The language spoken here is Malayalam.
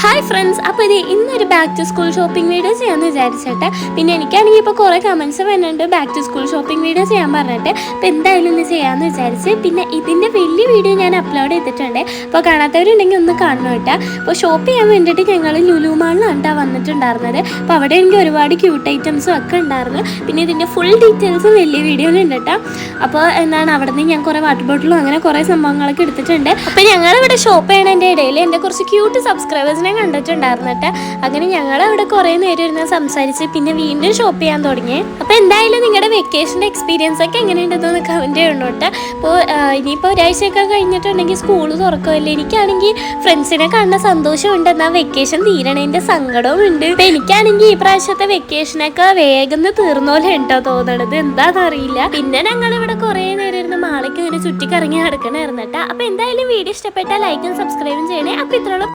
ഹായ് ഫ്രണ്ട്സ്, അപ്പോൾ ഇത് ഇന്നൊരു back to school shopping video ചെയ്യാമെന്ന് വിചാരിച്ചിട്ട്. പിന്നെ എനിക്കാണെങ്കിൽ ഇപ്പോൾ കുറേ കമൻറ്റ്സ് വരുന്നുണ്ട് back to school shopping video ചെയ്യാൻ പറഞ്ഞിട്ട്. അപ്പോൾ എന്തായാലും ഒന്ന് ചെയ്യാമെന്ന് വിചാരിച്ച്. പിന്നെ ഇതിൻ്റെ വലിയ വീഡിയോ ഞാൻ അപ്ലോഡ് ചെയ്തിട്ടുണ്ട്, അപ്പോൾ കാണാത്തവരുണ്ടെങ്കിൽ ഒന്ന് കാണണം കേട്ടോ. അപ്പോൾ ഷോപ്പ് ചെയ്യാൻ വേണ്ടിയിട്ട് ഞങ്ങൾ ലുലു മാളിലാണ് വന്നിട്ടുണ്ടായിരുന്നത്. അപ്പോൾ അവിടെ എനിക്ക് ഒരുപാട് ക്യൂട്ട് ഐറ്റംസും ഒക്കെ ഉണ്ടായിരുന്നു. പിന്നെ ഇതിൻ്റെ ഫുൾ ഡീറ്റെയിൽസും വലിയ വീഡിയോയിലുണ്ട് കേട്ടോ. അപ്പോൾ അവിടെ നിന്ന് ഞാൻ കുറേ വാട്ടർ ബോട്ടിലും അങ്ങനെ കുറേ സംഭവങ്ങളൊക്കെ എടുത്തിട്ടുണ്ട്. അപ്പോൾ ഞങ്ങളിവിടെ ഷോപ്പ് ചെയ്യണതിൻ്റെ ഇടയിൽ എൻ്റെ കുറച്ച് ക്യൂട്ട് സബ്സ്ക്രൈബേഴ്സിനെ കണ്ടിട്ടുണ്ടായിരുന്നിട്ട്. അങ്ങനെ ഞങ്ങൾ അവിടെ കുറേ നേരം ഇരുന്ന് സംസാരിച്ച് പിന്നെ വീണ്ടും ഷോപ്പ് ചെയ്യാൻ തുടങ്ങി. അപ്പോൾ എന്തായാലും നിങ്ങളുടെ വെക്കേഷൻ്റെ എക്സ്പീരിയൻസ് ഒക്കെ എങ്ങനെയുണ്ടെന്ന് കമൻറ്റ് ചെയ്യണോട്ട്. അപ്പോൾ ഇനിയിപ്പോൾ ഒരാഴ്ചയൊക്കെ കഴിഞ്ഞിട്ടുണ്ടെങ്കിൽ സ്കൂൾ തുറക്കുമല്ലേ. എനിക്കാണെങ്കിൽ ഫ്രണ്ട്സിനെ കാണുന്ന സന്തോഷമുണ്ട്, എന്നാൽ വെക്കേഷൻ തീരണതിൻ്റെ സങ്കടവും ഉണ്ട്. അപ്പോൾ എനിക്കാണെങ്കിൽ ഈ പ്രാവശ്യത്തെ വെക്കേഷനൊക്കെ വേഗം തീർന്നോലെ ഉണ്ടോ തോന്നണത്, എന്താണെന്നറിയില്ല. പിന്നെ ഞങ്ങളിവിടെ കുറേ നേരം ഇരുന്ന് മാളയ്ക്ക് ഇങ്ങനെ ചുറ്റിക്കറങ്ങി നടക്കണമായിരുന്നു കേട്ടോ. അപ്പോൾ എന്തായാലും വീഡിയോ ഇഷ്ടപ്പെട്ടാൽ ലൈക്കും സബ്സ്ക്രൈബും ചെയ്യണേ. അപ്പോൾ ഇത്രയുള്ള